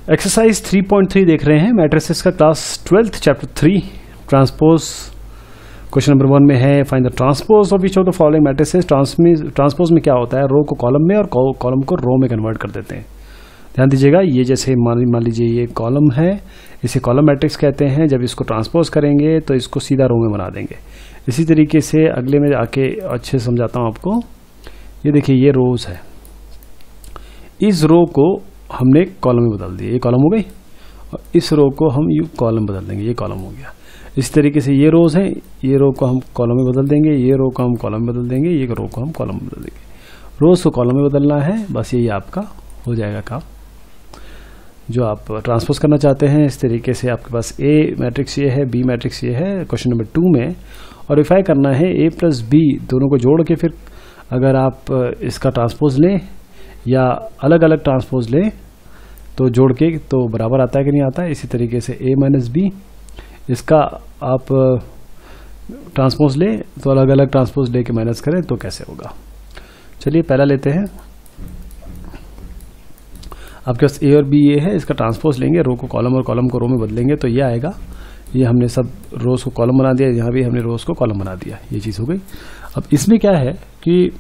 Exercise 3.3 देख रहे हैं मैट्रिसेस का class 12th chapter 3 transpose. Question number 1 में है find the transpose of each of the following matrices. Transpose में क्या होता है, रो को कॉलम में और कॉलम को रो में कन्वर्ट कर देते हैं। ध्यान दीजिएगा, ये जैसे मान लीजिए ये कॉलम है, इसे कॉलम मैट्रिक्स कहते हैं। जब इसको ट्रांसपोज करेंगे तो इसको सीधा रो में बना देंगे। इसी तरीके से अगले में आके अच्छे से समझाता हूँ आपको। ये देखिए, ये रोज है, इस रो को हमने कॉलम में बदल दिया, ये कॉलम हो गई, और इस रो को हम यू कॉलम बदल देंगे, ये कॉलम हो गया। इस तरीके से ये रोज हैं, ये रो को हम कॉलम में बदल देंगे, ये रो को हम कॉलम में बदल देंगे, ये रो को हम कॉलम में बदल देंगे। रोज को कॉलम में बदलना है, बस यही आपका हो जाएगा काम जो आप ट्रांसपोज करना चाहते हैं। इस तरीके से आपके पास ए मैट्रिक्स ये है, बी मैट्रिक्स ये है क्वेश्चन नंबर 2 में, और वेरीफाई करना है ए प्लस बी दोनों को जोड़ के। फिर अगर आप इसका ट्रांसपोज लें या अलग अलग ट्रांसपोज लें तो जोड़ के तो बराबर आता है कि नहीं आता है। इसी तरीके से a माइनस बी, इसका आप ट्रांसपोज लें तो अलग अलग ट्रांसपोज लेके माइनस करें तो कैसे होगा। चलिए पहला लेते हैं। आपके पास a और b ये है, इसका ट्रांसपोज लेंगे, रो को कॉलम और कॉलम को रो में बदलेंगे तो ये आएगा। ये हमने सब रोज को कॉलम बना दिया, यहाँ भी हमने रोज को कॉलम बना दिया, ये चीज़ हो गई। अब इसमें क्या है कि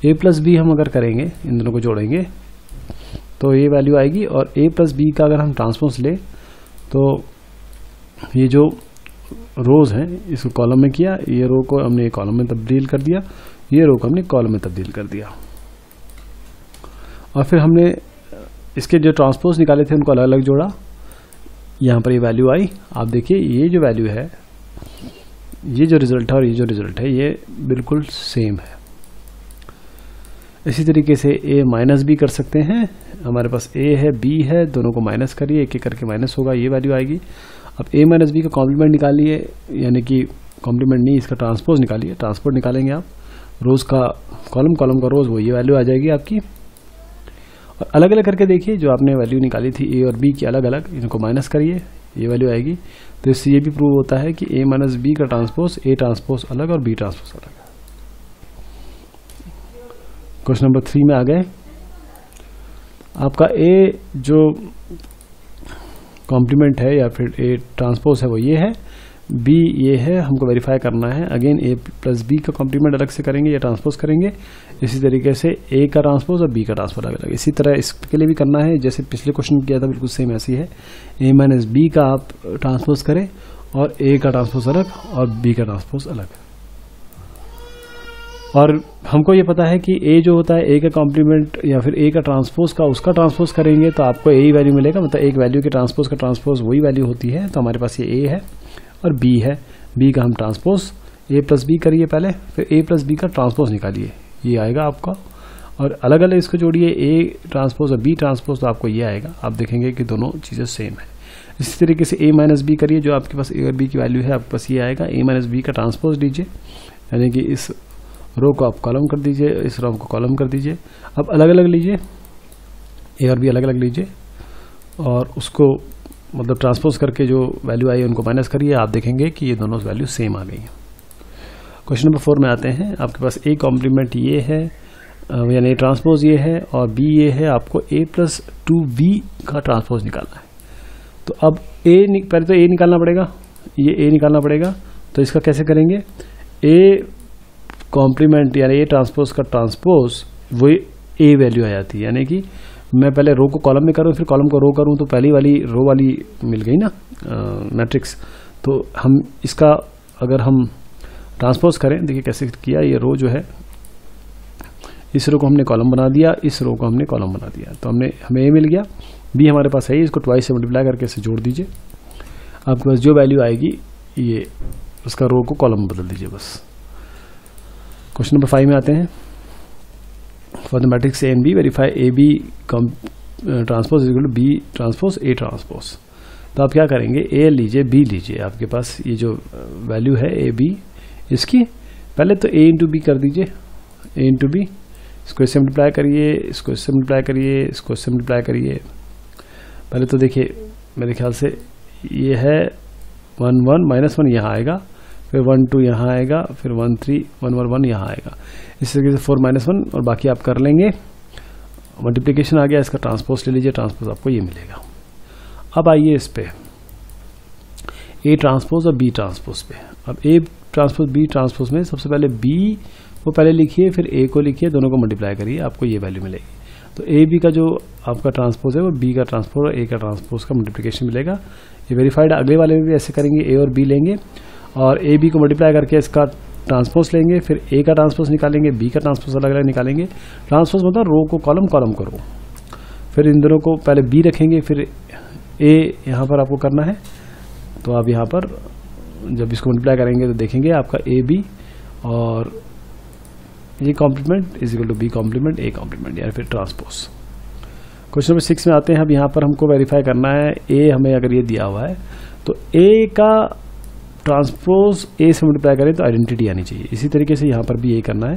a प्लस बी हम अगर करेंगे, इन दोनों को जोड़ेंगे तो ये वैल्यू आएगी। और a प्लस बी का अगर हम ट्रांसपोज लें तो ये जो रोज हैं इसको कॉलम में किया, ये रो को हमने कॉलम में तब्दील कर दिया, ये रो को हमने कॉलम में तब्दील कर दिया। और फिर हमने इसके जो ट्रांसपोज निकाले थे उनको अलग अलग जोड़ा, यहाँ पर ये वैल्यू आई। आप देखिए, ये जो वैल्यू है, ये जो रिजल्ट है और ये जो रिजल्ट है, ये बिल्कुल सेम है। इसी तरीके से a माइनस बी कर सकते हैं। हमारे पास a है, b है, दोनों को माइनस करिए, एक एक करके माइनस होगा, ये वैल्यू आएगी। अब a माइनस बी का कॉम्प्लीमेंट निकालिए, यानी कि कॉम्प्लीमेंट नहीं, इसका ट्रांसपोज निकालिए। ट्रांसपोज निकालेंगे आप, रोज का कॉलम, कॉलम का रोज, वो ये वैल्यू आ जाएगी आपकी। और अलग अलग करके देखिए, जो आपने वैल्यू निकाली थी a और b की अलग अलग, इनको माइनस करिए, ये वैल्यू आएगी। तो इससे ये भी प्रूव होता है कि a माइनस बी का ट्रांसपोज a ट्रांसपोज अलग और b ट्रांसपोज अलग है। क्वेश्चन नंबर 3 में आ गए। आपका a जो कॉम्प्लीमेंट है या फिर a ट्रांसपोज है वो ये है, b ये है, हमको वेरीफाई करना है। अगेन a प्लस b का कॉम्प्लीमेंट अलग से करेंगे या ट्रांसपोज करेंगे। इसी तरीके से a का ट्रांसपोज और b का ट्रांसपोज अलग अलग। इसी तरह इसके लिए भी करना है, जैसे पिछले क्वेश्चन किया था बिल्कुल सेम ऐसी है। a माइनस बी का आप ट्रांसपोज करें और a का ट्रांसपोज अलग और b का ट्रांसपोज अलग। और हमको ये पता है कि a जो होता है, a का कॉम्प्लीमेंट या फिर a का ट्रांसपोज का उसका ट्रांसपोज करेंगे तो आपको a ही वैल्यू मिलेगा। मतलब एक वैल्यू के ट्रांसपोज का ट्रांसपोज वही वैल्यू होती है। तो हमारे पास ये a है और b है, b का हम ट्रांसपोज a प्लस बी करिए पहले, फिर a प्लस बी का ट्रांसपोज निकालिए, ये आएगा आपका। और अलग अलग इसको जोड़िए, a ट्रांसपोज और b ट्रांसपोज, तो आपको ये आएगा। आप देखेंगे कि दोनों चीज़ें सेम है। इसी तरीके से a माइनस बी करिए, जो आपके पास a और b की वैल्यू है आपके पास ये आएगा। a माइनस बी का ट्रांसपोज लीजिए, यानी कि इस रो को आप कॉलम कर दीजिए, इस रो को कॉलम कर दीजिए। अब अलग अलग लीजिए, ए और बी अलग अलग लीजिए और उसको मतलब ट्रांसपोज करके जो वैल्यू आई उनको माइनस करिए। आप देखेंगे कि ये दोनों वैल्यू सेम आ गई हैं। क्वेश्चन नंबर 4 में आते हैं। आपके पास a कॉम्प्लीमेंट ये है, यानी ट्रांसपोज ये है, और b ये है। आपको a प्लस 2b का ट्रांसपोज निकालना है। तो अब पहले तो a निकालना पड़ेगा, ये a निकालना पड़ेगा। तो इसका कैसे करेंगे, a कॉम्प्लीमेंट यानी ए ट्रांसपोज का ट्रांसपोज वो ए वैल्यू आ जाती है। यानी कि मैं पहले रो को कॉलम में करूँ फिर कॉलम को रो करूँ तो पहली वाली रो वाली मिल गई ना मैट्रिक्स। तो हम इसका अगर हम ट्रांसपोज करें, देखिए कैसे किया। ये रो जो है, इस रो को हमने कॉलम बना दिया, इस रो को हमने कॉलम बना दिया, तो हमें ए मिल गया। बी हमारे पास है, इसको ट्वाइस से मल्टीप्लाई करके इसे जोड़ दीजिए। आपके पास जो वैल्यू आएगी ये उसका रो को कॉलम में बदल दीजिए बस। क्वेश्चन नंबर 5 में आते हैं। For the matrix A and B verify A B transpose is equal to B transpose A transpose. तो आप क्या करेंगे, ए लीजिए, बी लीजिए। आपके पास ये जो वैल्यू है ए बी, इसकी पहले तो ए इंटू बी कर दीजिए, ए इंटू बी। इसको इससे मल्टीप्लाई करिए, इसको इससे मल्टीप्लाई करिए, इसको इससे मल्टीप्लाई करिए। पहले तो देखिए मेरे ख्याल से ये है 1 1 माइनस 1 यहाँ आएगा, फिर 1 2 यहाँ आएगा, फिर 1 3 1 1 1 यहाँ आएगा। इस तरीके से 4 माइनस 1 और बाकी आप कर लेंगे। मल्टीप्लिकेशन आ गया, इसका ट्रांसपोज ले लीजिए, ट्रांसपोज आपको ये मिलेगा। अब आइए इस पे ए ट्रांसपोज और बी ट्रांसपोज पे। अब ए ट्रांसपोज बी ट्रांसपोज में सबसे पहले बी को पहले लिखिए, फिर ए को लिखिए, दोनों को मल्टीप्लाई करिए, आपको ये वैल्यू मिलेगी। तो ए बी का जो आपका ट्रांसपोज है वो बी का ट्रांसपोज और ए का ट्रांसपोज का मल्टीप्लिकेशन मिलेगा। ये वेरीफाइड। अगले वाले में भी ऐसे करेंगे, ए और बी लेंगे और ए बी को मल्टीप्लाई करके इसका ट्रांसपोज लेंगे, फिर ए का ट्रांसपोज निकालेंगे, बी का ट्रांसपोज अलग अलग निकालेंगे। ट्रांसपोज मतलब रो को कॉलम, कॉलम को रो। फिर इन दोनों को पहले बी रखेंगे, फिर ए यहाँ पर आपको करना है। तो आप यहाँ पर जब इसको मल्टीप्लाई करेंगे तो देखेंगे आपका ए बी और A complement is equal to B complement A complement, या फिर ट्रांसपोज। क्वेश्चन नंबर 6 में आते हैं। अब यहाँ पर हमको वेरीफाई करना है, ए हमें अगर ये दिया हुआ है तो ए का ट्रांसपोज ए से मल्टीप्लाई करें तो आइडेंटिटी आनी चाहिए। इसी तरीके से यहाँ पर भी ए करना है।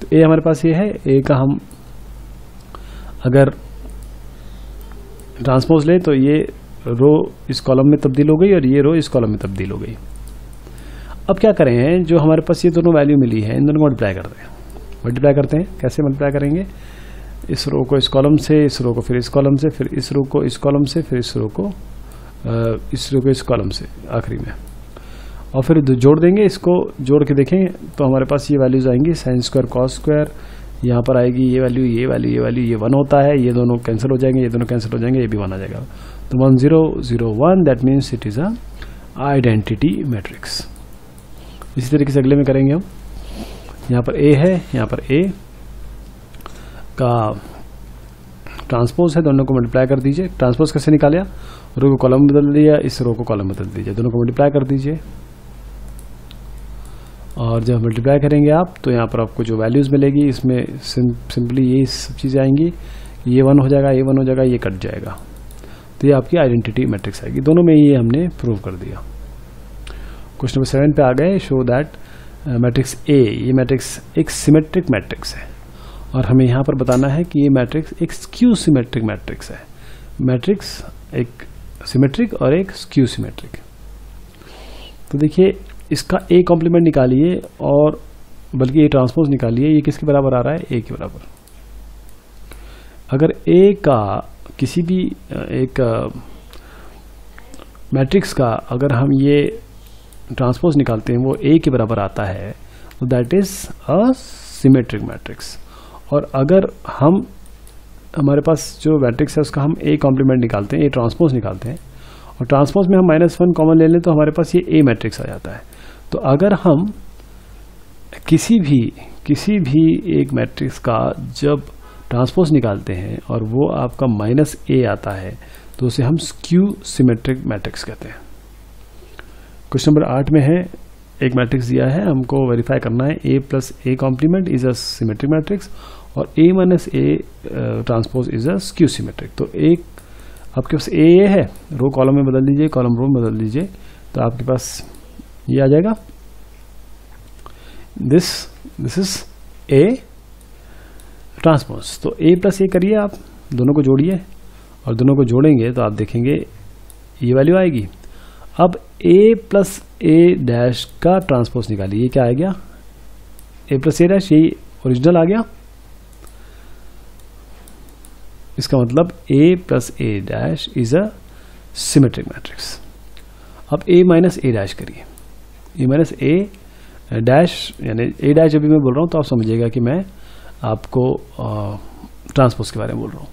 तो ए हमारे पास ये है, ए का हम अगर ट्रांसपोज लें तो ये रो इस कॉलम में तब्दील हो गई और ये रो इस कॉलम में तब्दील हो गई। अब क्या करें, जो हमारे पास ये दोनों वैल्यू मिली है इन दोनों को मल्टीप्लाई करते हैं। मल्टीप्लाई करते हैं, कैसे मल्टीप्लाई करेंगे? इस रो को इस कॉलम से, इस रो को फिर इस कॉलम से, फिर इस रो को इस कॉलम से, फिर इस रो को इस कॉलम से आखिरी में, और फिर जोड़ देंगे। इसको जोड़ के देखें तो हमारे पास ये वैल्यूज आएंगी, साइन स्क्वायर कॉस स्क्वायर, यहाँ पर आएगी ये वैल्यू, ये वैल्यू, ये वैल्यू, ये 1 होता है, ये दोनों कैंसिल हो जाएंगे, ये दोनों कैंसिल हो जाएंगे, ये भी 1 आ जाएगा। तो 1 0 0 1, that means it is a identity matrix. इसी तरीके से अगले में करेंगे हम। यहाँ पर ए है, यहाँ पर ए का ट्रांसपोज है, दोनों को मल्टीप्लाई कर दीजिए। ट्रांसपोज कैसे निकाला? रो को कॉलम में बदल दिया, इस रो को कॉलम में बदल दीजिए, दोनों को मल्टीप्लाई कर दीजिए। और जब मल्टीप्लाई करेंगे आप तो यहाँ पर आपको जो वैल्यूज मिलेगी इसमें सिंपली ये सब चीज़ें आएंगी, ये 1 हो जाएगा, ये 1 हो जाएगा, ये कट जाएगा। तो ये आपकी आइडेंटिटी मैट्रिक्स आएगी। दोनों में ये हमने प्रूव कर दिया। क्वेश्चन नंबर 7 पे आ गए। शो दैट मैट्रिक्स ए, ये मैट्रिक्स एक सिमेट्रिक मैट्रिक्स है और हमें यहाँ पर बताना है कि ये मैट्रिक्स एक स्क्यू सिमेट्रिक मैट्रिक्स है। मैट्रिक्स एक सिमेट्रिक और एक स्क्यू सिमेट्रिक। तो देखिए इसका ए कॉम्प्लीमेंट निकालिए और बल्कि ए ट्रांसपोज निकालिए, ये किसके बराबर आ रहा है? ए के बराबर। अगर ए का किसी भी एक मैट्रिक्स का अगर हम ये ट्रांसपोज निकालते हैं वो ए के बराबर आता है तो that is a symmetric matrix. और अगर हम हमारे पास जो मैट्रिक्स है उसका हम ए कॉम्प्लीमेंट निकालते हैं, ए ट्रांसपोज निकालते हैं और ट्रांसपोज में हम -1 कॉमन ले लें तो हमारे पास ये ए मैट्रिक्स आ जाता है। तो अगर हम किसी भी एक मैट्रिक्स का जब ट्रांसपोज निकालते हैं और वो आपका -a आता है तो उसे हम स्क्यू सिमेट्रिक मैट्रिक्स कहते हैं। क्वेश्चन नंबर 8 में है, एक मैट्रिक्स दिया है, हमको वेरीफाई करना है a plus A complement is a symmetric matrix और a minus A transpose is a skew symmetric. तो एक आपके पास ए है, रो कॉलम में बदल दीजिए, कॉलम रो में बदल दीजिए, तो आपके पास ये आ जाएगा। This is a transpose. तो ए प्लस ए करिए, आप दोनों को जोड़िए और दोनों को जोड़ेंगे तो आप देखेंगे ये वैल्यू आएगी। अब ए प्लस ए डैश का ट्रांसपोज निकालिए, ये क्या आ गया? ए प्लस ए डैश, यही ओरिजिनल आ गया। इसका मतलब a plus A dash is a symmetric matrix. अब a माइनस ए डैश करिए, ए माइनस ए डैश यानी ए डैश जब भी मैं बोल रहा हूँ तो आप समझिएगा कि मैं आपको ट्रांसपोज के बारे में बोल रहा हूँ।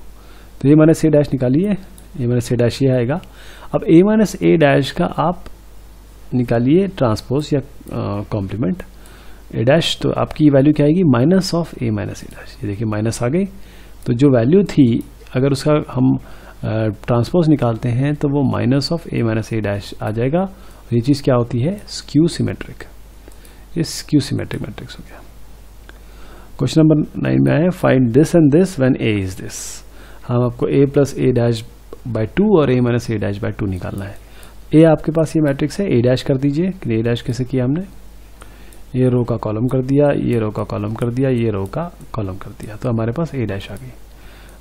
तो ए माइनस ए डैश निकालिए, ए माइनस ए डैश ये आएगा। अब ए माइनस ए डैश का आप निकालिए ट्रांसपोज या कॉम्प्लीमेंट ए डैश, तो आपकी वैल्यू क्या आएगी? Minus of A minus A dash. ये देखिए माइनस आ गई। तो जो वैल्यू थी अगर उसका हम ट्रांसपोज निकालते हैं तो वो minus of A minus A dash आ जाएगा। ये चीज़ क्या होती है? Skew symmetric. ये स्क्यू सिमेट्रिक मैट्रिक्स हो गया। क्वेश्चन नंबर 9 में आया, find this and this when A is this. हम आपको A plus A dash by 2 और A minus A dash by 2 निकालना है। ए आपके पास ये मैट्रिक्स है, ए डैश कर दीजिए। ए डैश कैसे किया हमने? ये रो का कॉलम कर दिया, ये रो का कॉलम कर दिया, ये रो का कॉलम कर दिया, तो हमारे पास ए डैश आ गई।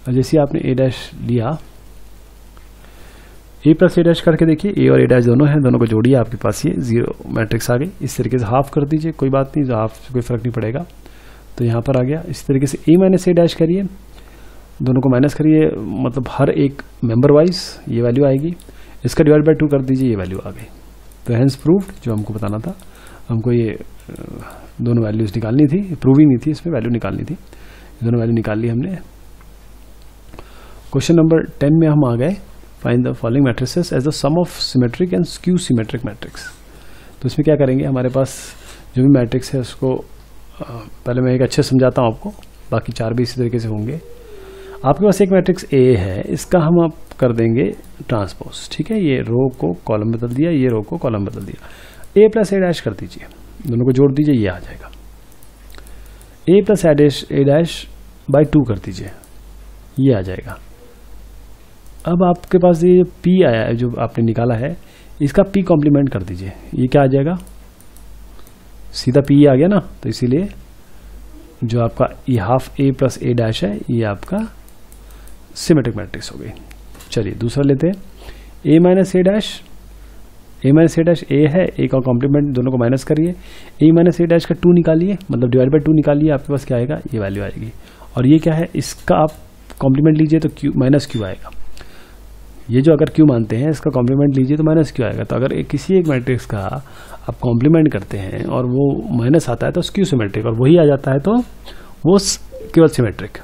और जैसे आपने ए डैश लिया, ए प्लस ए डैश करके देखिए, ए और ए डैश दोनों हैं, दोनों को जोड़िए, आपके पास ये 0 मैट्रिक्स आ गई। इस तरीके से हाफ कर दीजिए, कोई बात नहीं, हाफ कोई फर्क नहीं पड़ेगा। तो यहाँ पर आ गया। इसी तरीके से ए माइनस ए डैश करिए, दोनों को माइनस करिए, मतलब हर एक मेंबर वाइज ये वैल्यू आएगी, इसका डिवाइड बाय 2 कर दीजिए, ये वैल्यू आ गई। तो हेंस प्रूव्ड, जो हमको बताना था, हमको ये दोनों वैल्यूज निकालनी थी, प्रूविंग नहीं थी, इसमें वैल्यू निकालनी थी, दोनों वैल्यू निकाल ली हमने। क्वेश्चन नंबर 10 में हम आ गए, find the following matrices as the sum of symmetric and skew symmetric matrix. तो इसमें क्या करेंगे, हमारे पास जो भी मैट्रिक्स है उसको पहले मैं एक अच्छे समझाता हूँ आपको, बाकी 4 भी इसी तरीके से होंगे। आपके पास एक मैट्रिक्स ए है, इसका हम आप कर देंगे ट्रांसपोज, ठीक है। ये रो को कॉलम बदल दिया, ये रो को कॉलम बदल दिया। ए प्लस ए डैश कर दीजिए, दोनों को जोड़ दीजिए, ये आ जाएगा। ए प्लस ए डैश बाई 2 कर दीजिए, ये आ जाएगा। अब आपके पास ये पी आया है जो आपने निकाला है, इसका पी कॉम्प्लीमेंट कर दीजिए, ये क्या आ जाएगा, सीधा पी आ गया ना। तो इसीलिए जो आपका ये half A plus A dash है, ये आपका सिमेट्रिक मैट्रिक्स हो गई। चलिए दूसरा लेते हैं, ए minus A dash, A minus A dash ए है, ए का कॉम्प्लीमेंट दोनों को माइनस करिए, ए माइनस ए डैश का 2 निकालिए, मतलब डिवाइड बाय 2 निकालिए, आपके पास क्या आएगा, ये वैल्यू आएगी। और ये क्या है, इसका आप कॉम्प्लीमेंट लीजिए तो क्यू माइनस क्यू आएगा। ये जो अगर क्यू मानते हैं, इसका कॉम्प्लीमेंट लीजिए तो माइनस क्यू आएगा। तो अगर किसी एक मैट्रिक्स का आप कॉम्प्लीमेंट करते हैं और वो माइनस आता है तो स्क्यू सिमेट्रिक, और वही आ जाता है तो वो केवल सिमेट्रिक।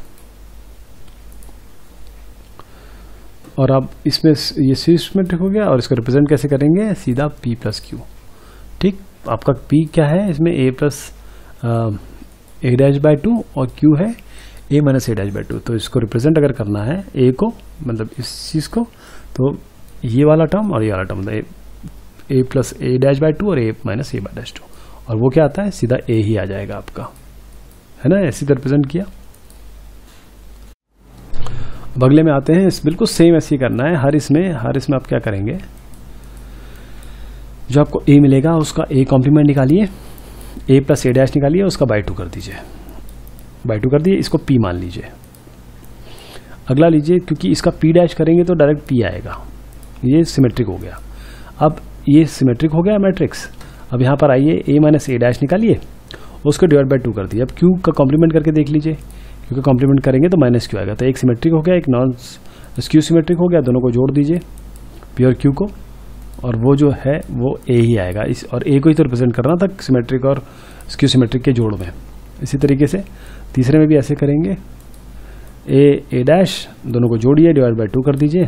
और अब इसमें ये सिमेट्रिक हो गया, और इसको रिप्रेजेंट कैसे करेंगे, सीधा p प्लस क्यू, ठीक। आपका p क्या है, इसमें a plus A dash by 2 और q है a minus A dash by 2। तो इसको रिप्रेजेंट अगर करना है a को, मतलब इस चीज़ को, तो ये वाला टर्म और ये वाला टर्म, मतलब a plus A dash by 2 और a minus A by dash 2, और वो क्या आता है, सीधा a ही आ जाएगा आपका, है ना। ऐसे रिप्रेजेंट किया। अगले में आते हैं, इस बिल्कुल सेम ऐसे ही करना है हर इसमें आप क्या करेंगे, जो आपको a मिलेगा उसका a कॉम्प्लीमेंट निकालिए, a प्लस ए डैश निकालिए, उसका बाई 2 कर दीजिए, बाई 2 कर दिए, इसको p मान लीजिए। अगला लीजिए, क्योंकि इसका p डैश करेंगे तो डायरेक्ट p आएगा, ये सिमेट्रिक हो गया। अब ये सिमेट्रिक हो गया मैट्रिक्स। अब यहाँ पर आइए, a माइनस ए डैश निकालिए, उसको डिवाइड बाई 2 कर दिए। अब q का कॉम्प्लीमेंट करके देख लीजिए, क्योंकि कॉम्प्लीमेंट करेंगे तो माइनस क्यू आएगा। तो एक सिमेट्रिक हो गया, एक नॉन स्क्यू सिमेट्रिक हो गया, दोनों को जोड़ दीजिए पी और क्यू को, और वो जो है वो ए ही आएगा। इस और ए को ही तो रिप्रेजेंट करना था सिमेट्रिक और स्क्यू सिमेट्रिक के जोड़ में। इसी तरीके से तीसरे में भी ऐसे करेंगे, ए डैश, दोनों को जोड़िए, डिवाइड बाई 2 कर दीजिए,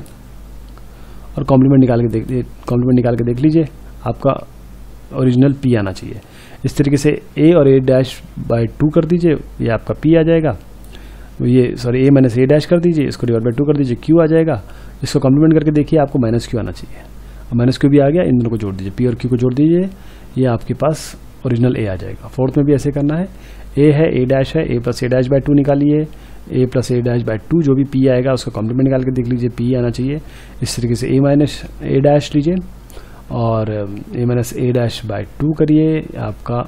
और कॉम्प्लीमेंट निकाल के देख लीजिए, आपका ओरिजिनल पी आना चाहिए। इस तरीके से ए और ए डैश बाई 2 कर दीजिए, ये आपका पी आ जाएगा। ये sorry, A minus A dash कर दीजिए, इसको डिवाइड बाई 2 कर दीजिए, क्यू आ जाएगा। इसको कॉम्प्लीमेंट करके देखिए, आपको माइनस क्यू आना चाहिए, और माइनस क्यू भी आ गया। इन दोनों को जोड़ दीजिए, पी और क्यू को जोड़ दीजिए, ये आपके पास ओरिजिनल ए आ जाएगा। फोर्थ में भी ऐसे करना है, ए है, ए डैश है, ए प्लस ए डैश बाई 2 निकालिए, ए प्लस ए डैश बाई 2, जो भी पी आएगा उसका कॉम्प्लीमेंट निकाल के देख लीजिए, पी आना चाहिए। इस तरीके से ए माइनस ए डैश लीजिए, और A minus A dash by 2 करिए, आपका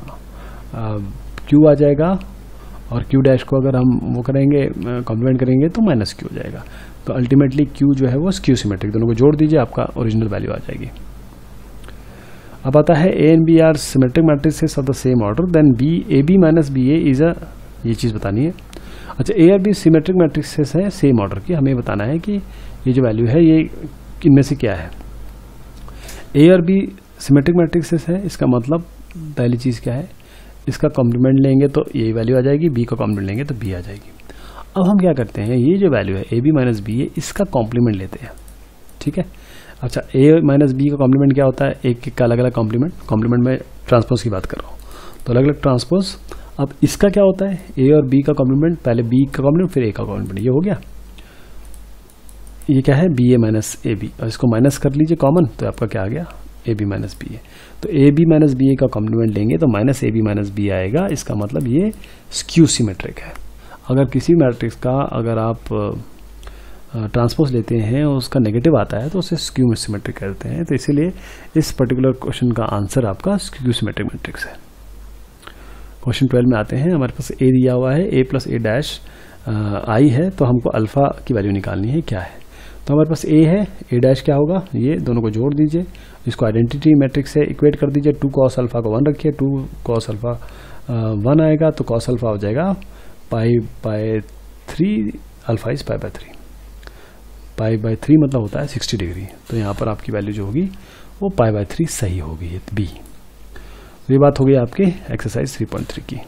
क्यू आ जाएगा। और क्यू डैश को अगर हम वो करेंगे, कॉम्प्लीमेंट करेंगे तो माइनस क्यू हो जाएगा। तो अल्टीमेटली क्यू जो है वो स्क्यू सिमेट्रिक, दोनों को जोड़ दीजिए, आपका ओरिजिनल वैल्यू आ जाएगी। अब आता है A and B are symmetric matrices of the same order, then B A B minus B A is a, ये चीज़ बतानी है। अच्छा, ए और बी सिमेट्रिक मैट्रिसेस है सेम ऑर्डर की, हमें बताना है कि ये जो वैल्यू है ये इनमें से क्या है। ए और बी सिमेट्रिक मैट्रिसेस है, इसका मतलब पहली चीज़ क्या है, इसका कॉम्प्लीमेंट लेंगे तो ये वैल्यू आ जाएगी, बी का कॉम्प्लीमेंट लेंगे तो बी आ जाएगी। अब हम क्या करते हैं, ये जो वैल्यू है ए बी माइनस बी ए, इसका कॉम्प्लीमेंट लेते हैं, ठीक है। अच्छा, ए माइनस बी का कॉम्प्लीमेंट क्या होता है, एक का अलग अलग कॉम्प्लीमेंट में ट्रांसपोज की बात कर रहा हूँ, तो अलग अलग ट्रांसपोज। अब इसका क्या होता है, ए और बी का कॉम्प्लीमेंट, पहले बी का कॉम्प्लीमेंट फिर ए का कॉम्प्लीमेंट, ये हो गया। ये क्या है, B A minus A B, और इसको माइनस कर लीजिए कॉमन, तो आपका क्या आ गया, A B minus B A. तो A B minus B A का कॉम्प्लीमेंट लेंगे तो minus A B minus B आएगा, इसका मतलब ये स्क्यू सिमेट्रिक है। अगर किसी मैट्रिक्स का अगर आप ट्रांसपोज लेते हैं और उसका नेगेटिव आता है तो उसे स्क्यू सिमेट्रिक कहते हैं। तो इसीलिए इस पर्टिकुलर क्वेश्चन का आंसर आपका स्क्यू सिमेट्रिक मैट्रिक्स है। क्वेश्चन 12 में आते हैं, हमारे पास ए दिया हुआ है, ए प्लस ए डैश आई है, तो हमको अल्फा की वैल्यू निकालनी है, क्या है। तो हमारे पास ए है, ए डैश क्या होगा, ये दोनों को जोड़ दीजिए, इसको आइडेंटिटी मैट्रिक्स से इक्वेट कर दीजिए, 2 cos अल्फा को 1 रखिए, 2 cos अल्फा 1 आएगा तो कॉस अल्फा हो जाएगा pi by 3, alpha is pi by 3। Pi by 3 मतलब होता है 60 डिग्री, तो यहाँ पर आपकी वैल्यू जो होगी वो पाई बाय 3 सही होगी, बी। ये बात हो गई आपके एक्सरसाइज 3.3 की।